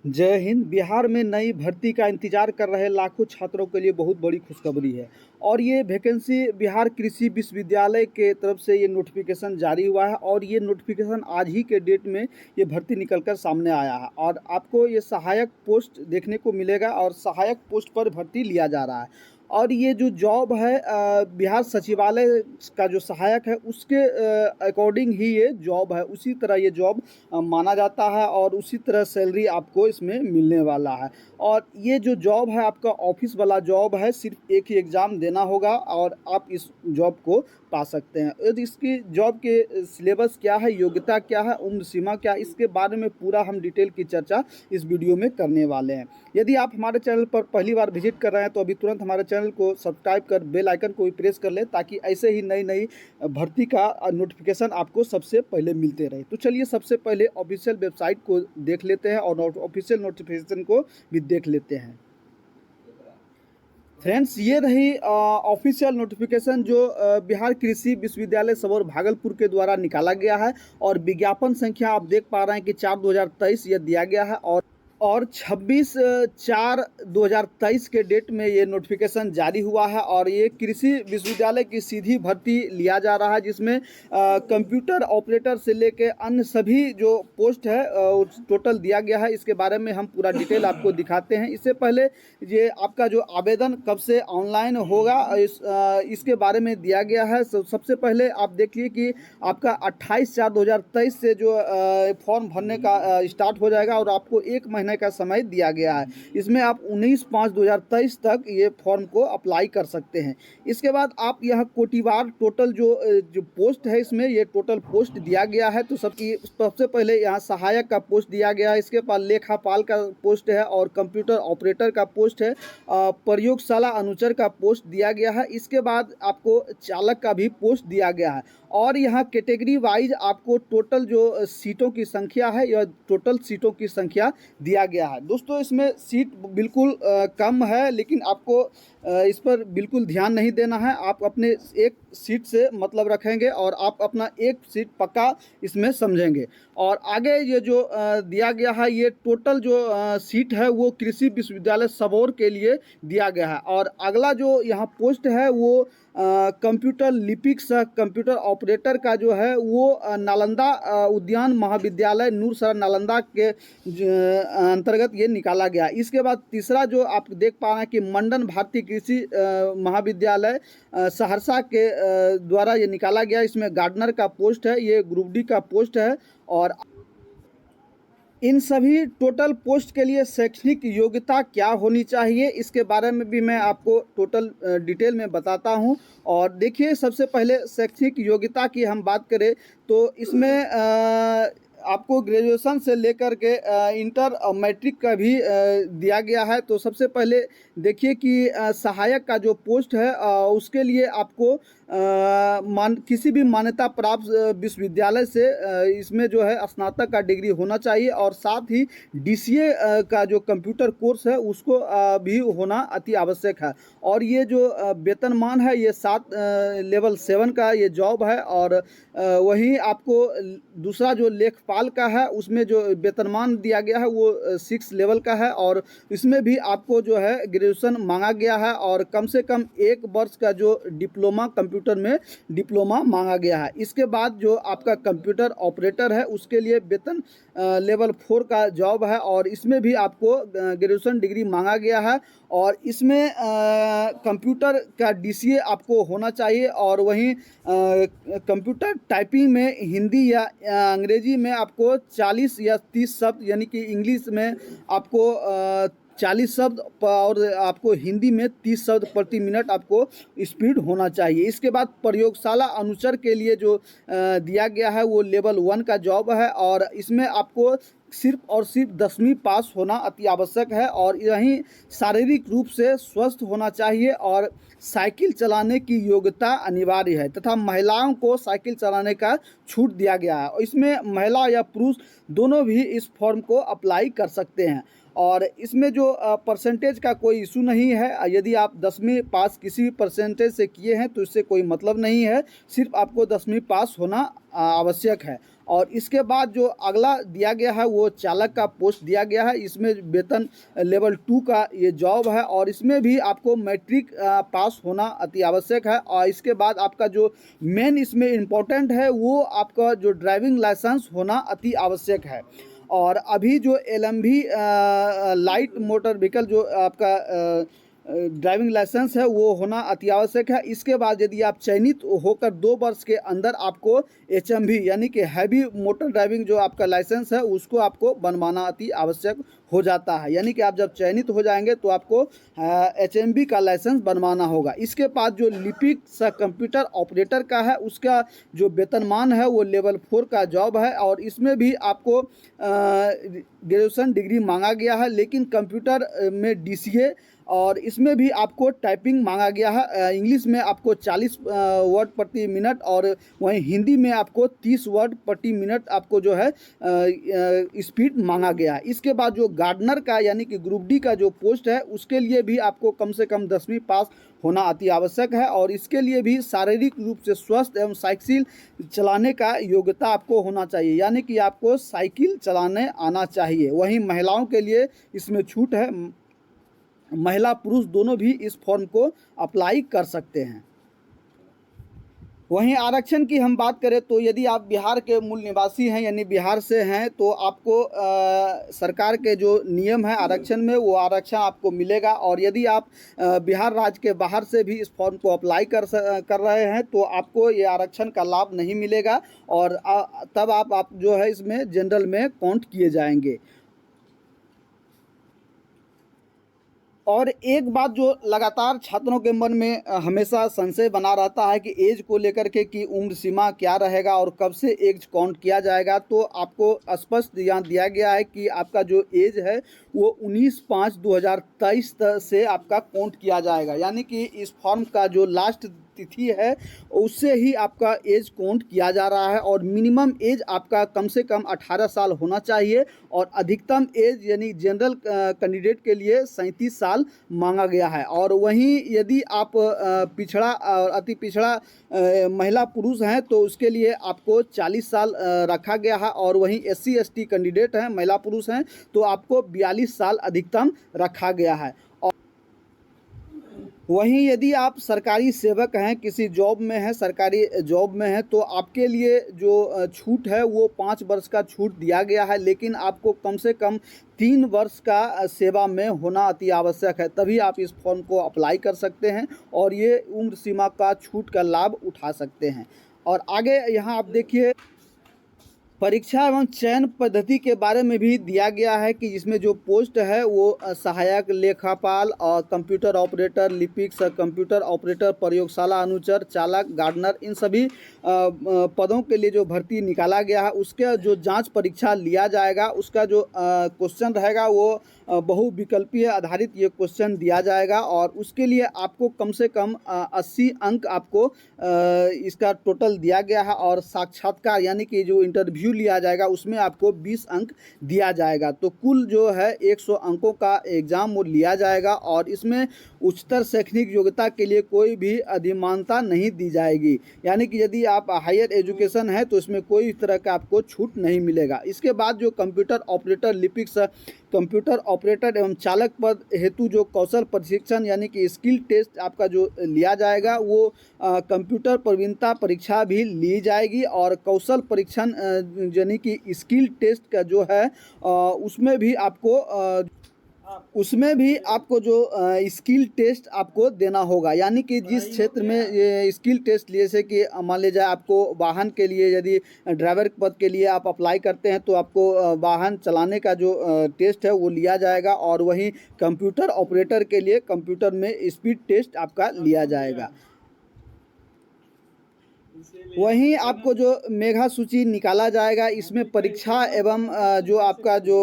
जय हिंद। बिहार में नई भर्ती का इंतजार कर रहे लाखों छात्रों के लिए बहुत बड़ी खुशखबरी है। और ये वैकेंसी बिहार कृषि विश्वविद्यालय के तरफ से ये नोटिफिकेशन जारी हुआ है और ये नोटिफिकेशन आज ही के डेट में ये भर्ती निकलकर सामने आया है और आपको ये सहायक पोस्ट देखने को मिलेगा और सहायक पोस्ट पर भर्ती लिया जा रहा है। और ये जो जॉब है बिहार सचिवालय का जो सहायक है उसके अकॉर्डिंग ही ये जॉब है, उसी तरह ये जॉब माना जाता है और उसी तरह सैलरी आपको इसमें मिलने वाला है। और ये जो जॉब है आपका ऑफिस वाला जॉब है, सिर्फ एक ही एग्ज़ाम देना होगा और आप इस जॉब को पा सकते हैं। यदि इसकी जॉब के सिलेबस क्या है, योग्यता क्या है, उम्र सीमा क्या है, इसके बारे में पूरा हम डिटेल की चर्चा इस वीडियो में करने वाले हैं। यदि आप हमारे चैनल पर पहली बार विजिट कर रहे हैं तो अभी तुरंत हमारे चैनल को सब्सक्राइब कर बेल आइकन को भी प्रेस कर लें ताकि ऐसे ही नई नई भर्ती का नोटिफिकेशन आपको सबसे पहले मिलते रहे। तो चलिए सबसे पहले ऑफिशियल वेबसाइट को देख लेते हैं और ऑफिशियल नोटिफिकेशन को भी देख लेते हैं। फ्रेंड्स, ये रही ऑफिशियल नोटिफिकेशन जो बिहार कृषि विश्वविद्यालय सबौर भागलपुर के द्वारा निकाला गया है और विज्ञापन संख्या आप देख पा रहे हैं कि 4/2023 यह दिया गया है और 26/4/2023 के डेट में ये नोटिफिकेशन जारी हुआ है। और ये कृषि विश्वविद्यालय की सीधी भर्ती लिया जा रहा है जिसमें कंप्यूटर ऑपरेटर से लेके अन्य सभी जो पोस्ट है टोटल दिया गया है। इसके बारे में हम पूरा डिटेल आपको दिखाते हैं। इससे पहले ये आपका जो आवेदन कब से ऑनलाइन होगा इसके बारे में दिया गया है। सबसे पहले आप देखिए कि आपका 28/4/2023 से जो फॉर्म भरने का स्टार्ट हो जाएगा और आपको एक महीने का समय दिया गया है। इसमें आप 19/5/2023 तक ये फॉर्म को अप्लाई कर सकते हैं। इसके बाद आप यह कोटिवार टोटल जो पोस्ट है इसमें ये टोटल पोस्ट दिया गया है। तो सबसे पहले यहाँ सहायक का पोस्ट दिया गया है, इसके बाद लेखापाल का पोस्ट है और कंप्यूटर ऑपरेटर का पोस्ट है, प्रयोगशाला अनुचर का पोस्ट दिया गया है। इसके बाद आपको चालक का भी पोस्ट दिया गया है और यहाँ कैटेगरी वाइज आपको टोटल जो सीटों की संख्या है यह टोटल सीटों की संख्या दिया गया है। दोस्तों, इसमें सीट बिल्कुल कम है लेकिन आपको इस पर बिल्कुल ध्यान नहीं देना है। आप अपने एक सीट से मतलब रखेंगे और आप अपना एक सीट पक्का इसमें समझेंगे। और आगे ये जो दिया गया है ये टोटल जो सीट है वो कृषि विश्वविद्यालय सबौर के लिए दिया गया है। और अगला जो यहाँ पोस्ट है वो कंप्यूटर लिपिक सह कंप्यूटर ऑपरेटर का जो है वो नालंदा उद्यान महाविद्यालय नूरसरा नालंदा के अंतर्गत ये निकाला गया। इसके बाद तीसरा जो आप देख पा रहे हैं कि मंडन भारतीय कृषि महाविद्यालय सहरसा के द्वारा ये निकाला गया। इसमें गार्डनर का पोस्ट है, ये ग्रुप डी का पोस्ट है। और इन सभी टोटल पोस्ट के लिए शैक्षणिक योग्यता क्या होनी चाहिए इसके बारे में भी मैं आपको टोटल डिटेल में बताता हूं। और देखिए, सबसे पहले शैक्षणिक योग्यता की हम बात करें तो इसमें आपको ग्रेजुएशन से लेकर के इंटर और मैट्रिक का भी दिया गया है। तो सबसे पहले देखिए कि सहायक का जो पोस्ट है उसके लिए आपको किसी भी मान्यता प्राप्त विश्वविद्यालय से इसमें जो है स्नातक का डिग्री होना चाहिए और साथ ही DCA का जो कंप्यूटर कोर्स है उसको भी होना अति आवश्यक है। और ये जो वेतनमान है ये 7 लेवल 7 का ये जॉब है। और वहीं आपको दूसरा जो लेखपाल का है उसमें जो वेतनमान दिया गया है वो 6 लेवल का है और इसमें भी आपको जो है ग्रेजुएशन मांगा गया है और कम से कम 1 वर्ष का जो डिप्लोमा कंप्यूटर में डिप्लोमा मांगा गया है। इसके बाद जो आपका कंप्यूटर ऑपरेटर है उसके लिए वेतन लेवल 4 का जॉब है और इसमें भी आपको ग्रेजुएशन डिग्री मांगा गया है। और इसमें कंप्यूटर का DCA आपको होना चाहिए और वहीं कंप्यूटर टाइपिंग में हिंदी या अंग्रेजी में आपको 40 या 30 शब्द यानी कि इंग्लिश में आपको 40 शब्द और आपको हिंदी में 30 शब्द प्रति मिनट आपको स्पीड होना चाहिए। इसके बाद प्रयोगशाला अनुचर के लिए जो दिया गया है वो लेवल 1 का जॉब है और इसमें आपको सिर्फ और सिर्फ 10वीं पास होना अति आवश्यक है। और यहीं शारीरिक रूप से स्वस्थ होना चाहिए और साइकिल चलाने की योग्यता अनिवार्य है तथा महिलाओं को साइकिल चलाने का छूट दिया गया है। और इसमें महिला या पुरुष दोनों भी इस फॉर्म को अप्लाई कर सकते हैं। और इसमें जो परसेंटेज का कोई इशू नहीं है। यदि आप 10वीं पास किसी भी परसेंटेज से किए हैं तो इससे कोई मतलब नहीं है, सिर्फ आपको 10वीं पास होना आवश्यक है। और इसके बाद जो अगला दिया गया है वो चालक का पोस्ट दिया गया है। इसमें वेतन लेवल 2 का ये जॉब है और इसमें भी आपको मैट्रिक पास होना अति आवश्यक है। और इसके बाद आपका जो मेन इसमें इम्पोर्टेंट है वो आपका जो ड्राइविंग लाइसेंस होना अति आवश्यक है। और अभी जो LMV लाइट मोटर व्हीकल जो आपका ड्राइविंग लाइसेंस है वो होना अति आवश्यक है। इसके बाद यदि आप चयनित होकर 2 वर्ष के अंदर आपको HMV यानी कि हैवी मोटर ड्राइविंग जो आपका लाइसेंस है उसको आपको बनवाना अति आवश्यक हो जाता है। यानी कि आप जब चयनित हो जाएंगे तो आपको HMV का लाइसेंस बनवाना होगा। इसके बाद जो लिपिक सा कंप्यूटर ऑपरेटर का है उसका जो वेतनमान है वो लेवल 4 का जॉब है और इसमें भी आपको ग्रेजुएशन डिग्री मांगा गया है, लेकिन कंप्यूटर में DCA और इसमें भी आपको टाइपिंग मांगा गया है। इंग्लिश में आपको 40 वर्ड प्रति मिनट और वहीं हिंदी में आपको 30 वर्ड प्रति मिनट आपको जो है स्पीड मांगा गया है। इसके बाद जो गार्डनर का यानी कि ग्रुप D का जो पोस्ट है उसके लिए भी आपको कम से कम 10वीं पास होना अति आवश्यक है और इसके लिए भी शारीरिक रूप से स्वस्थ एवं साइकिल चलाने का योग्यता आपको होना चाहिए, यानी कि आपको साइकिल चलाने आना चाहिए। वहीं महिलाओं के लिए इसमें छूट है, महिला पुरुष दोनों भी इस फॉर्म को अप्लाई कर सकते हैं। वहीं आरक्षण की हम बात करें तो यदि आप बिहार के मूल निवासी हैं यानी बिहार से हैं तो आपको सरकार के जो नियम है आरक्षण में वो आरक्षण आपको मिलेगा। और यदि आप बिहार राज्य के बाहर से भी इस फॉर्म को अप्लाई कर रहे हैं तो आपको ये आरक्षण का लाभ नहीं मिलेगा और तब आप जो है इसमें जनरल में काउंट किए जाएंगे। और एक बात जो लगातार छात्रों के मन में हमेशा संशय बना रहता है कि एज को लेकर के कि उम्र सीमा क्या रहेगा और कब से एज काउंट किया जाएगा, तो आपको स्पष्ट यहाँ दिया गया है कि आपका जो एज है वो 19/5/2023 से आपका काउंट किया जाएगा। यानी कि इस फॉर्म का जो लास्ट तिथि है उससे ही आपका एज काउंट किया जा रहा है और मिनिमम एज आपका कम से कम 18 साल होना चाहिए और अधिकतम एज यानी जनरल कैंडिडेट के लिए 37 साल मांगा गया है। और वहीं यदि आप पिछड़ा और अति पिछड़ा महिला पुरुष हैं तो उसके लिए आपको 40 साल रखा गया है और वहीं SC ST कैंडिडेट हैं महिला पुरुष हैं तो आपको 42 साल अधिकतम रखा गया है। वहीं यदि आप सरकारी सेवक हैं, किसी जॉब में हैं, सरकारी जॉब में हैं तो आपके लिए जो छूट है वो 5 वर्ष का छूट दिया गया है, लेकिन आपको कम से कम 3 वर्ष का सेवा में होना अति आवश्यक है, तभी आप इस फॉर्म को अप्लाई कर सकते हैं और ये उम्र सीमा का छूट का लाभ उठा सकते हैं। और आगे यहाँ आप देखिए परीक्षा एवं चयन पद्धति के बारे में भी दिया गया है कि इसमें जो पोस्ट है वो सहायक लेखापाल और कंप्यूटर ऑपरेटर, लिपिक, कंप्यूटर ऑपरेटर, प्रयोगशाला अनुचर, चालक, गार्डनर, इन सभी पदों के लिए जो भर्ती निकाला गया है उसके जो जांच परीक्षा लिया जाएगा उसका जो क्वेश्चन रहेगा वो बहुविकल्पीय आधारित ये क्वेश्चन दिया जाएगा और उसके लिए आपको कम से कम 80 अंक आपको इसका टोटल दिया गया है और साक्षात्कार यानी कि जो इंटरव्यू लिया जाएगा उसमें आपको 20 अंक दिया जाएगा। तो कुल जो है 100 अंकों का एग्ज़ाम वो लिया जाएगा और इसमें उच्चतर शैक्षणिक योग्यता के लिए कोई भी अधिमानता नहीं दी जाएगी, यानी कि यदि आप हायर एजुकेशन है तो इसमें कोई तरह का आपको छूट नहीं मिलेगा। इसके बाद जो कंप्यूटर ऑपरेटर, लिपिक, कंप्यूटर ऑपरेटर एवं चालक पद हेतु जो कौशल प्रशिक्षण यानी कि स्किल टेस्ट आपका जो लिया जाएगा वो कंप्यूटर प्रवीणता परीक्षा भी ली जाएगी और कौशल परीक्षण यानी कि स्किल टेस्ट का जो है उसमें भी आपको जो स्किल टेस्ट आपको देना होगा। यानी कि जिस क्षेत्र में ये स्किल टेस्ट जैसे कि मान लीजिए आपको वाहन के लिए यदि ड्राइवर पद के लिए आप अप्लाई करते हैं तो आपको वाहन चलाने का जो टेस्ट है वो लिया जाएगा और वहीं कंप्यूटर ऑपरेटर के लिए कंप्यूटर में स्पीड टेस्ट आपका लिया जाएगा। वहीं आपको जो मेधा सूची निकाला जाएगा, इसमें परीक्षा एवं जो आपका जो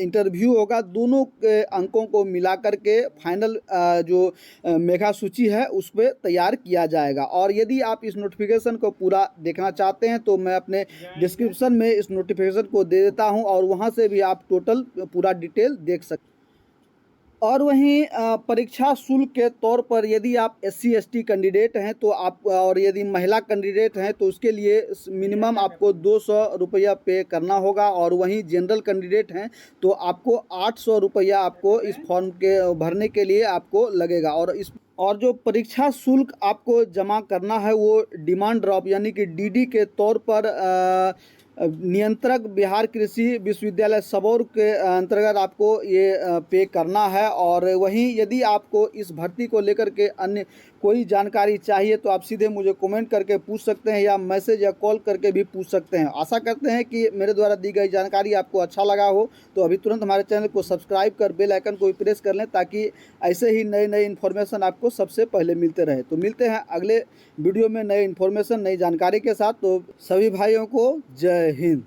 इंटरव्यू होगा, दोनों के अंकों को मिला कर के फाइनल जो मेधा सूची है उस पे तैयार किया जाएगा। और यदि आप इस नोटिफिकेशन को पूरा देखना चाहते हैं तो मैं अपने डिस्क्रिप्शन में इस नोटिफिकेशन को दे देता हूं, और वहां से भी आप टोटल पूरा डिटेल देख सकते हैं। और वहीं परीक्षा शुल्क के तौर पर यदि आप SC ST कैंडिडेट हैं तो आप, और यदि महिला कैंडिडेट हैं तो उसके लिए मिनिमम आपको 200 रुपया पे करना होगा। और वहीं जनरल कैंडिडेट हैं तो आपको 800 रुपया आपको इस फॉर्म के भरने के लिए आपको लगेगा। और जो परीक्षा शुल्क आपको जमा करना है वो डिमांड ड्राफ्ट यानी कि DD के तौर पर नियंत्रक बिहार कृषि विश्वविद्यालय सबौर के अंतर्गत आपको ये पे करना है। और वहीं यदि आपको इस भर्ती को लेकर के अन्य कोई जानकारी चाहिए तो आप सीधे मुझे कमेंट करके पूछ सकते हैं, या मैसेज या कॉल करके भी पूछ सकते हैं। आशा करते हैं कि मेरे द्वारा दी गई जानकारी आपको अच्छा लगा हो, तो अभी तुरंत हमारे चैनल को सब्सक्राइब कर बेल आइकन को भी प्रेस कर लें, ताकि ऐसे ही नए नए इन्फॉर्मेशन आपको सबसे पहले मिलते रहे। तो मिलते हैं अगले वीडियो में नए इन्फॉर्मेशन, नई जानकारी के साथ। तो सभी भाइयों को जय हिंद।